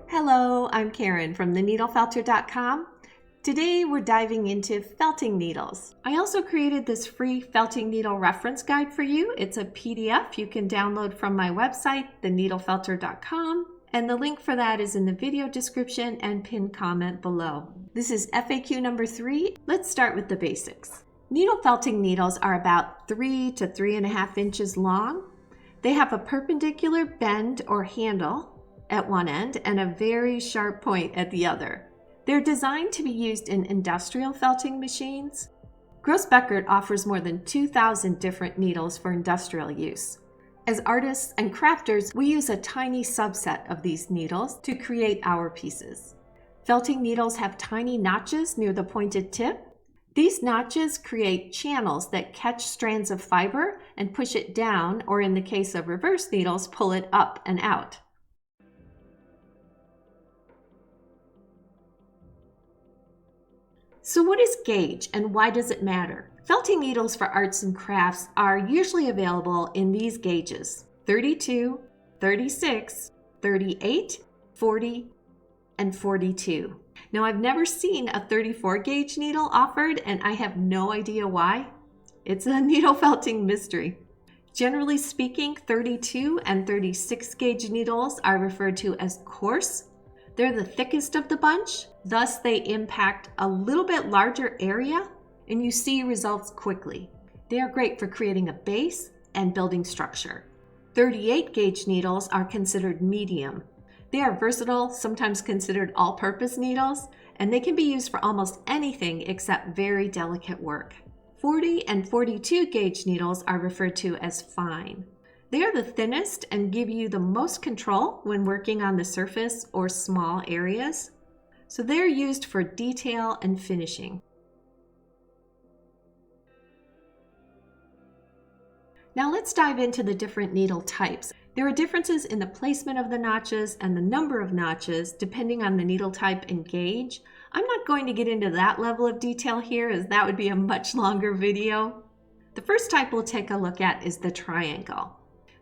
Hello, I'm Karen from theneedlefelter.com. Today we're diving into felting needles. I also created this free felting needle reference guide for you. It's a PDF you can download from my website, theneedlefelter.com, and the link for that is in the video description and pinned comment below. This is FAQ number 3. Let's start with the basics. Needle felting needles are about 3 to 3.5 inches long. They have a perpendicular bend or handle at one end and a very sharp point at the other. They're designed to be used in industrial felting machines. Gross-Beckert offers more than 2,000 different needles for industrial use. As artists and crafters, we use a tiny subset of these needles to create our pieces. Felting needles have tiny notches near the pointed tip. These notches create channels that catch strands of fiber and push it down, or in the case of reverse needles, pull it up and out. So what is gauge and why does it matter? Felting needles for arts and crafts are usually available in these gauges: 32, 36, 38, 40, and 42. Now I've never seen a 34 gauge needle offered and I have no idea why. It's a needle felting mystery. Generally speaking, 32 and 36 gauge needles are referred to as coarse. They're the thickest of the bunch, thus they impact a little bit larger area and you see results quickly. They are great for creating a base and building structure. 38 gauge needles are considered medium. They are versatile, sometimes considered all-purpose needles, and they can be used for almost anything except very delicate work. 40 and 42 gauge needles are referred to as fine. They are the thinnest and give you the most control when working on the surface or small areas. So they're used for detail and finishing. Now let's dive into the different needle types. There are differences in the placement of the notches and the number of notches depending on the needle type and gauge. I'm not going to get into that level of detail here as that would be a much longer video. The first type we'll take a look at is the triangle.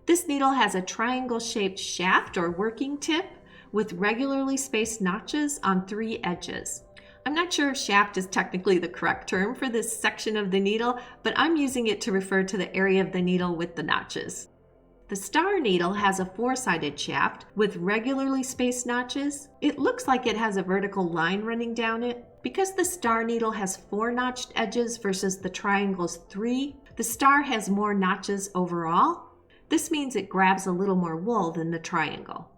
This needle has a triangle-shaped shaft or working tip with regularly spaced notches on 3 edges. I'm not sure if shaft is technically the correct term for this section of the needle, but I'm using it to refer to the area of the needle with the notches. The star needle has a 4-sided shaft with regularly spaced notches. It looks like it has a vertical line running down it. Because the star needle has 4 notched edges versus the triangle's 3, the star has more notches overall. This means it grabs a little more wool than the triangle.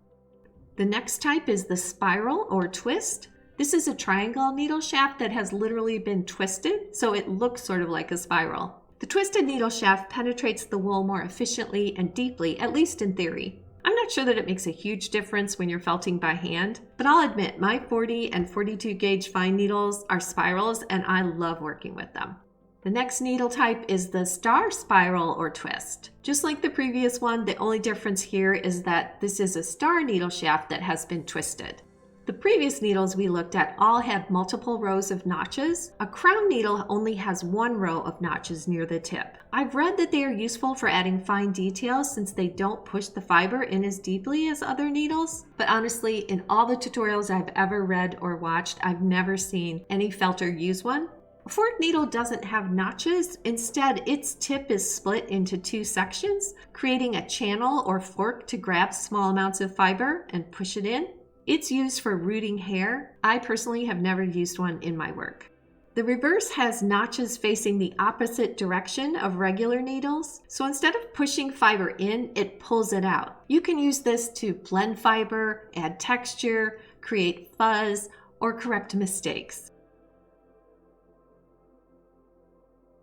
The next type is the spiral or twist. This is a triangle needle shaft that has literally been twisted, so it looks sort of like a spiral. The twisted needle shaft penetrates the wool more efficiently and deeply, at least in theory. I'm not sure that it makes a huge difference when you're felting by hand, but I'll admit my 40 and 42 gauge fine needles are spirals and I love working with them. The next needle type is the star spiral or twist. Just like the previous one, the only difference here is that this is a star needle shaft that has been twisted. The previous needles we looked at all had multiple rows of notches. A crown needle only has 1 row of notches near the tip. I've read that they are useful for adding fine details since they don't push the fiber in as deeply as other needles. But honestly, in all the tutorials I've ever read or watched, I've never seen any felter use one. A fork needle doesn't have notches. Instead, its tip is split into 2 sections, creating a channel or fork to grab small amounts of fiber and push it in. It's used for rooting hair. I personally have never used one in my work. The reverse has notches facing the opposite direction of regular needles. So instead of pushing fiber in, it pulls it out. You can use this to blend fiber, add texture, create fuzz, or correct mistakes.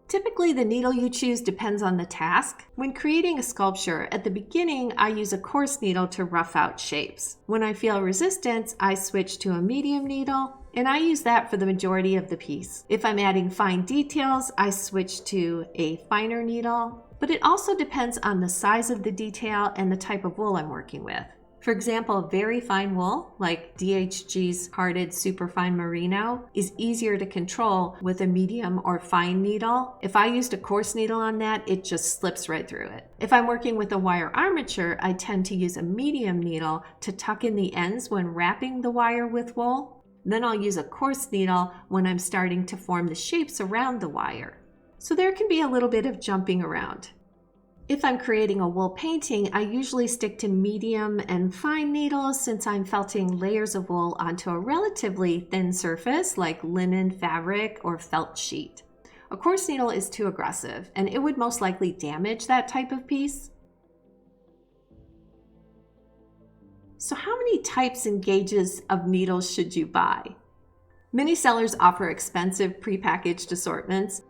Typically, the needle you choose depends on the task. When creating a sculpture, at the beginning, I use a coarse needle to rough out shapes. When I feel resistance, I switch to a medium needle, and I use that for the majority of the piece. If I'm adding fine details, I switch to a finer needle, but it also depends on the size of the detail and the type of wool I'm working with. For example, very fine wool, like DHG's carded superfine merino, is easier to control with a medium or fine needle. If I used a coarse needle on that, it just slips right through it. If I'm working with a wire armature, I tend to use a medium needle to tuck in the ends when wrapping the wire with wool. Then I'll use a coarse needle when I'm starting to form the shapes around the wire. So there can be a little bit of jumping around. If I'm creating a wool painting, I usually stick to medium and fine needles since I'm felting layers of wool onto a relatively thin surface like linen, fabric, or felt sheet. A coarse needle is too aggressive, and it would most likely damage that type of piece. So how many types and gauges of needles should you buy? Many sellers offer expensive prepackaged assortments.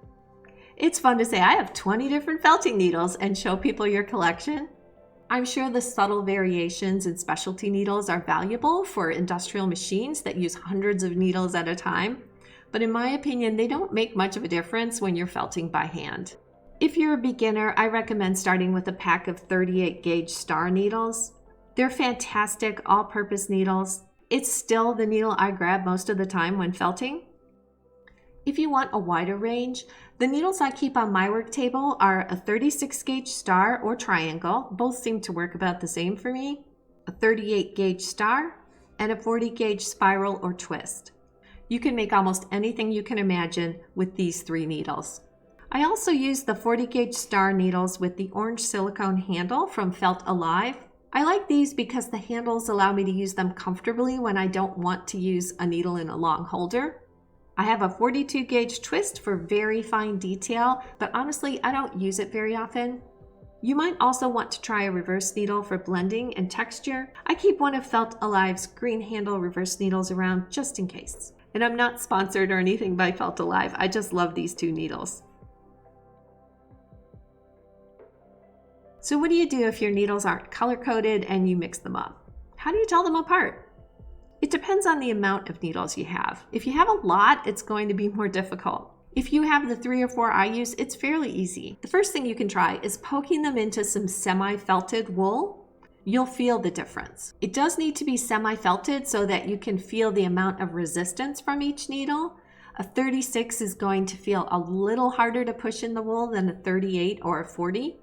It's fun to say, I have 20 different felting needles and show people your collection. I'm sure the subtle variations in specialty needles are valuable for industrial machines that use hundreds of needles at a time, but in my opinion, they don't make much of a difference when you're felting by hand. If you're a beginner, I recommend starting with a pack of 38 gauge star needles. They're fantastic all-purpose needles. It's still the needle I grab most of the time when felting. If you want a wider range, the needles I keep on my work table are a 36 gauge star or triangle, both seem to work about the same for me, a 38 gauge star, and a 40 gauge spiral or twist. You can make almost anything you can imagine with these three needles. I also use the 40 gauge star needles with the orange silicone handle from Felt Alive. I like these because the handles allow me to use them comfortably when I don't want to use a needle in a long holder. I have a 42 gauge twist for very fine detail, but honestly, I don't use it very often. You might also want to try a reverse needle for blending and texture. I keep one of Felt Alive's green handle reverse needles around just in case. And I'm not sponsored or anything by Felt Alive, I just love these two needles. So what do you do if your needles aren't color-coded and you mix them up? How do you tell them apart? It depends on the amount of needles you have. If you have a lot, it's going to be more difficult. If you have the 3 or 4 I use, it's fairly easy. The first thing you can try is poking them into some semi-felted wool. You'll feel the difference. It does need to be semi-felted so that you can feel the amount of resistance from each needle. A 36 is going to feel a little harder to push in the wool than a 38 or a 40.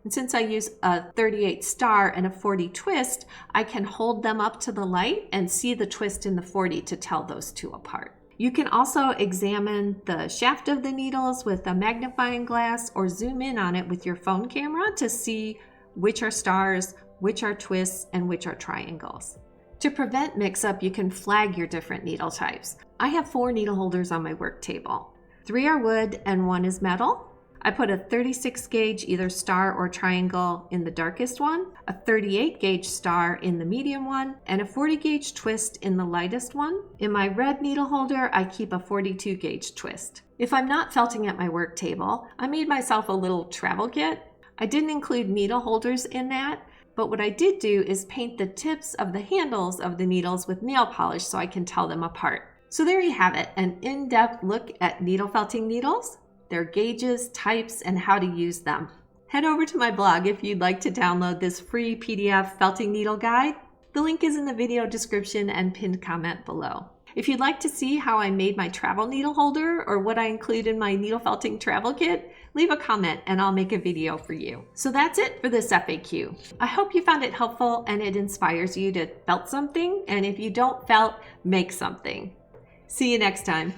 And since I use a 38 star and a 40 twist, I can hold them up to the light and see the twist in the 40 to tell those two apart. You can also examine the shaft of the needles with a magnifying glass or zoom in on it with your phone camera to see which are stars, which are twists, and which are triangles. To prevent mix-up, you can flag your different needle types. I have 4 needle holders on my work table. 3 are wood and 1 is metal. I put a 36 gauge either star or triangle in the darkest one, a 38 gauge star in the medium one, and a 40 gauge twist in the lightest one. In my red needle holder, I keep a 42 gauge twist. If I'm not felting at my work table, I made myself a little travel kit. I didn't include needle holders in that, but what I did do is paint the tips of the handles of the needles with nail polish so I can tell them apart. So there you have it, an in-depth look at needle felting needles, their gauges, types, and how to use them. Head over to my blog if you'd like to download this free PDF felting needle guide. The link is in the video description and pinned comment below. If you'd like to see how I made my travel needle holder or what I include in my needle felting travel kit, leave a comment and I'll make a video for you. So that's it for this FAQ. I hope you found it helpful and it inspires you to felt something, and if you don't felt, make something. See you next time.